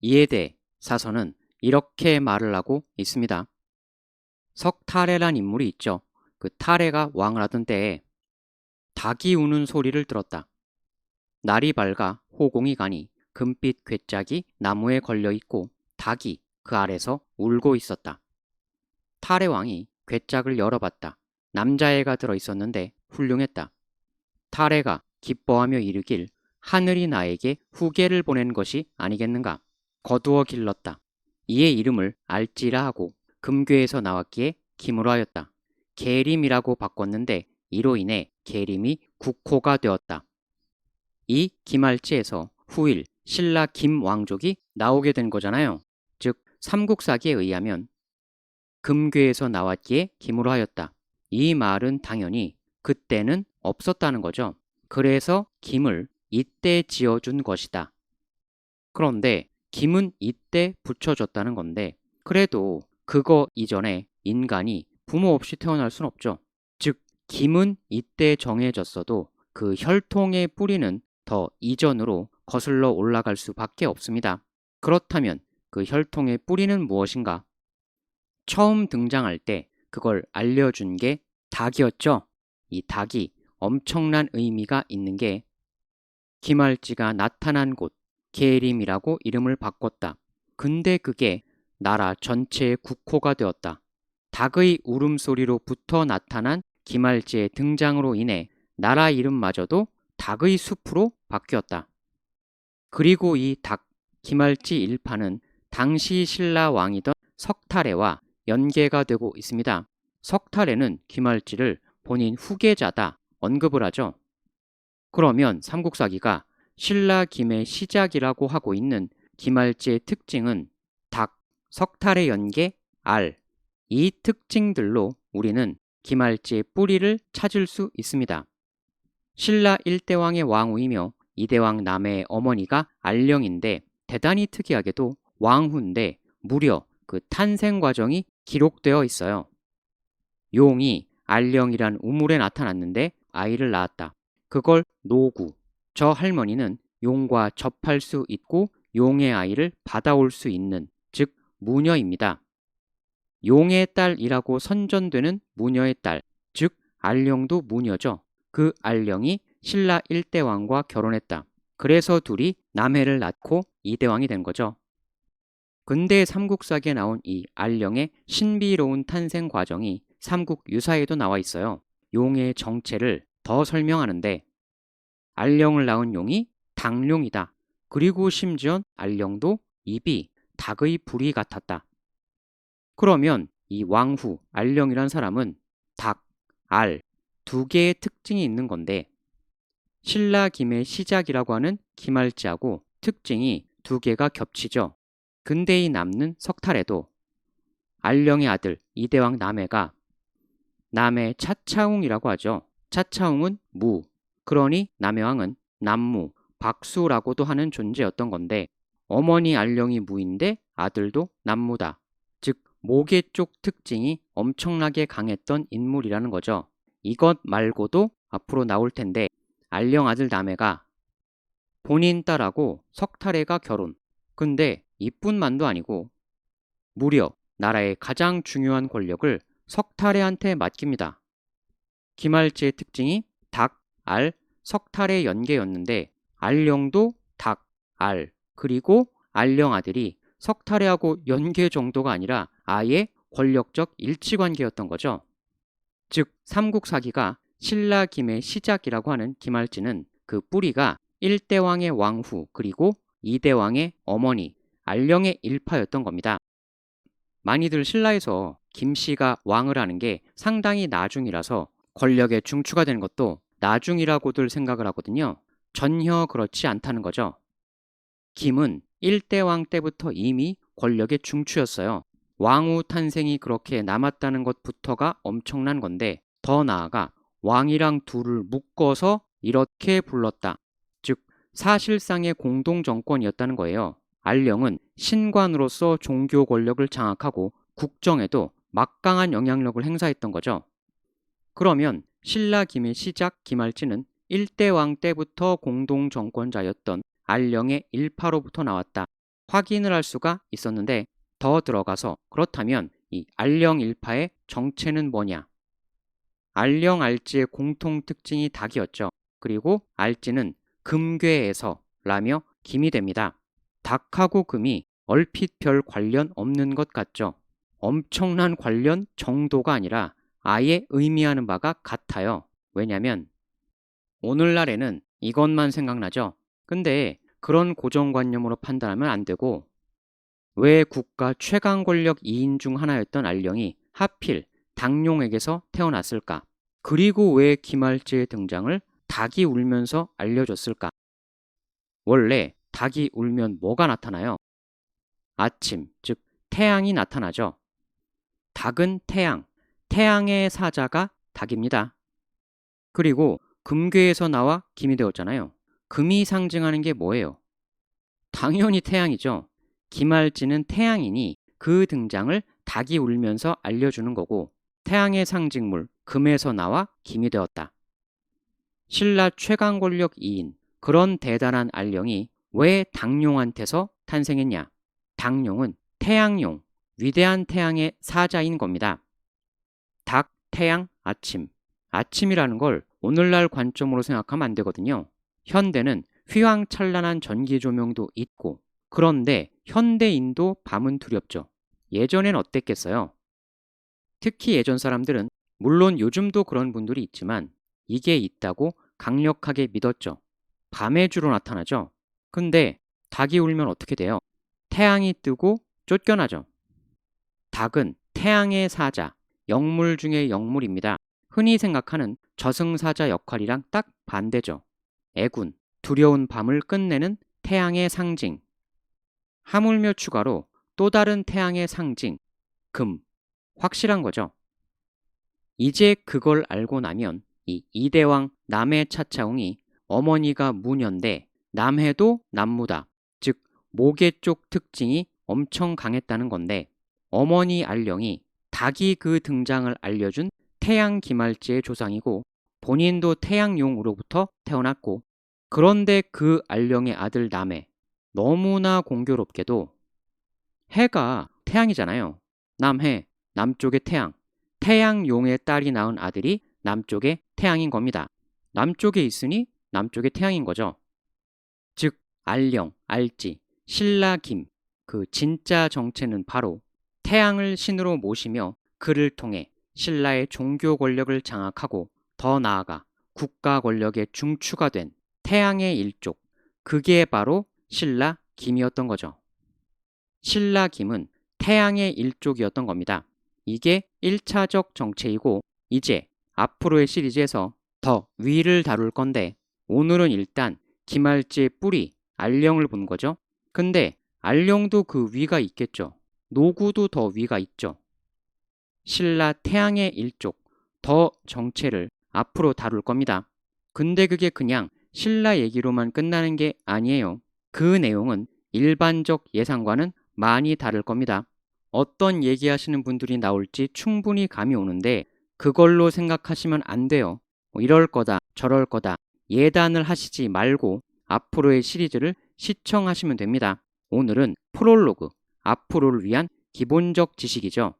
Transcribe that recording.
이에 대해 사서는 이렇게 말을 하고 있습니다. 석탈해란 인물이 있죠. 그 탈해가 왕을 하던 때에 닭이 우는 소리를 들었다. 날이 밝아 호공이 가니 금빛 괴짝이 나무에 걸려 있고 닭이 그 아래서 울고 있었다. 탈해 왕이 괴짝을 열어봤다. 남자애가 들어 있었는데 훌륭했다. 탈해가 기뻐하며 이르길 하늘이 나에게 후계를 보낸 것이 아니겠는가. 거두어 길렀다. 이의 이름을 알지라 하고 금괴에서 나왔기에 김으로 하였다. 계림이라고 바꿨는데 이로 인해 계림이 국호가 되었다. 이 김알지에서 후일 신라 김왕족이 나오게 된 거잖아요. 즉 삼국사기에 의하면 금괴에서 나왔기에 김으로 하였다. 이 말은 당연히 그때는 없었다는 거죠. 그래서 김을 이때 지어준 것이다. 그런데 김은 이때 붙여줬다는 건데 그래도 그거 이전에 인간이 부모 없이 태어날 순 없죠. 즉 김은 이때 정해졌어도 그 혈통의 뿌리는 더 이전으로 거슬러 올라갈 수밖에 없습니다. 그렇다면 그 혈통의 뿌리는 무엇인가? 처음 등장할 때 그걸 알려준 게 닭이었죠. 이 닭이 엄청난 의미가 있는 게 김할지가 나타난 곳 계림이라고 이름을 바꿨다. 근데 그게 나라 전체의 국호가 되었다. 닭의 울음소리로부터 나타난 김할지의 등장으로 인해 나라 이름마저도 닭의 숲으로 바뀌었다. 그리고 이 닭, 김할지 일파는 당시 신라 왕이던 석탈해와 연계가 되고 있습니다. 석탈해는 김할지를 본인 후계자다 언급을 하죠. 그러면 삼국사기가 신라 김의 시작이라고 하고 있는 김할지의 특징은 닭, 석탈의 연계, 알, 이 특징들로 우리는 김할지의 뿌리를 찾을 수 있습니다. 신라 1대왕의 왕후이며 2대왕 남해의 어머니가 알령인데 대단히 특이하게도 왕후인데 무려 그 탄생 과정이 기록되어 있어요. 용이 알령이란 우물에 나타났는데 아이를 낳았다. 그걸 노구, 저 할머니는 용과 접할 수 있고 용의 아이를 받아올 수 있는 즉 무녀입니다. 용의 딸이라고 선전되는 무녀의 딸, 즉 알령도 무녀죠. 그 알령이 신라 1대왕과 결혼했다. 그래서 둘이 남해를 낳고 2대왕이 된 거죠. 근대 삼국사기에 나온 이 알령의 신비로운 탄생 과정이 삼국 유사에도 나와 있어요. 용의 정체를 더 설명하는데 알령을 낳은 용이 닭룡이다. 그리고 심지어 알령도 입이 닭의 부리 같았다. 그러면 이 왕후 알령이란 사람은 닭, 알 두 개의 특징이 있는 건데 신라 김의 시작이라고 하는 김할지하고 특징이 두 개가 겹치죠. 근대에 남는 석탈에도 알령의 아들 이대왕 남해가 남해 차차웅이라고 하죠. 차차웅은 무, 그러니 남해왕은 남무, 박수라고도 하는 존재였던 건데 어머니 알령이 무인데 아들도 남무다. 즉 모계 쪽 특징이 엄청나게 강했던 인물이라는 거죠. 이것 말고도 앞으로 나올 텐데 알령 아들 남해가 본인 딸하고 석탈해가 결혼. 근데 이뿐만도 아니고 무려 나라의 가장 중요한 권력을 석탈해한테 맡깁니다. 김할지의 특징이 닭, 알, 석탈의 연계였는데 알령도 닭, 알, 그리고 알령 아들이 석탈해하고 연계 정도가 아니라 아예 권력적 일치관계였던 거죠. 즉 삼국사기가 신라 김의 시작이라고 하는 김할지는 그 뿌리가 1대왕의 왕후 그리고 2대왕의 어머니 알령의 일파였던 겁니다. 많이들 신라에서 김씨가 왕을 하는 게 상당히 나중이라서 권력의 중추가 되는 것도 나중이라고들 생각을 하거든요. 전혀 그렇지 않다는 거죠. 김은 1대왕 때부터 이미 권력의 중추였어요. 왕후 탄생이 그렇게 남았다는 것부터가 엄청난 건데 더 나아가 왕이랑 둘을 묶어서 이렇게 불렀다. 즉 사실상의 공동정권이었다는 거예요. 알령은 신관으로서 종교 권력을 장악하고 국정에도 막강한 영향력을 행사했던 거죠. 그러면 신라 김의 시작 김할지는 1대왕 때부터 공동정권자였던 알령의 일파로부터 나왔다. 확인을 할 수가 있었는데 더 들어가서 그렇다면 이 알령일파의 정체는 뭐냐? 알령알지의 공통 특징이 닭이었죠. 그리고 알지는 금괴에서 라며 김이 됩니다. 닭하고 금이 얼핏 별 관련 없는 것 같죠. 엄청난 관련 정도가 아니라 아예 의미하는 바가 같아요. 왜냐면 오늘날에는 이것만 생각나죠. 근데 그런 고정관념으로 판단하면 안 되고 왜 국가 최강 권력 2인 중 하나였던 알령이 하필 닭룡에게서 태어났을까? 그리고 왜 김알지의 등장을 닭이 울면서 알려줬을까? 원래 닭이 울면 뭐가 나타나요? 아침, 즉 태양이 나타나죠. 닭은 태양, 태양의 사자가 닭입니다. 그리고 금괴에서 나와 김이 되었잖아요. 금이 상징하는 게 뭐예요? 당연히 태양이죠. 김알지는 태양이니 그 등장을 닭이 울면서 알려주는 거고 태양의 상징물 금에서 나와 김이 되었다. 신라 최강 권력 2인 그런 대단한 알령이 왜 닭룡한테서 탄생했냐? 닭룡은 태양용, 위대한 태양의 사자인 겁니다. 닭, 태양, 아침. 아침이라는 걸 오늘날 관점으로 생각하면 안 되거든요. 현대는 휘황찬란한 전기 조명도 있고 그런데 현대인도 밤은 두렵죠. 예전엔 어땠겠어요? 특히 예전 사람들은 물론 요즘도 그런 분들이 있지만 이게 있다고 강력하게 믿었죠. 밤에 주로 나타나죠. 근데 닭이 울면 어떻게 돼요? 태양이 뜨고 쫓겨나죠. 닭은 태양의 사자, 영물 중의 영물입니다. 흔히 생각하는 저승사자 역할이랑 딱 반대죠. 애군, 두려운 밤을 끝내는 태양의 상징. 하물며 추가로 또 다른 태양의 상징, 금. 확실한 거죠. 이제 그걸 알고 나면 이 이대왕 남해 차차웅이 어머니가 무녀인데 남해도 남무다. 즉 모계 쪽 특징이 엄청 강했다는 건데 어머니 알령이 닭이 그 등장을 알려준 태양 기말지의 조상이고 본인도 태양용으로부터 태어났고 그런데 그 알령의 아들 남해 너무나 공교롭게도 해가 태양이잖아요. 남해, 남쪽의 태양. 태양용의 딸이 낳은 아들이 남쪽의 태양인 겁니다. 남쪽에 있으니 남쪽의 태양인 거죠. 즉 알령, 알지, 신라 김, 그 진짜 정체는 바로 태양을 신으로 모시며 그를 통해 신라의 종교 권력을 장악하고 더 나아가 국가 권력의 중추가 된 태양의 일족, 그게 바로 신라 김이었던 거죠. 신라 김은 태양의 일족이었던 겁니다. 이게 1차적 정체이고 이제 앞으로의 시리즈에서 더 위를 다룰 건데 오늘은 일단 김알지의 뿌리 알령을 본 거죠. 근데 알령도 그 위가 있겠죠. 노구도 더 위가 있죠. 신라 태양의 일족 더 정체를 앞으로 다룰 겁니다. 근데 그게 그냥 신라 얘기로만 끝나는 게 아니에요. 그 내용은 일반적 예상과는 많이 다를 겁니다. 어떤 얘기하시는 분들이 나올지 충분히 감이 오는데 그걸로 생각하시면 안 돼요. 이럴 거다 저럴 거다 예단을 하시지 말고 앞으로의 시리즈를 시청하시면 됩니다. 오늘은 프롤로그, 앞으로를 위한 기본적 지식이죠.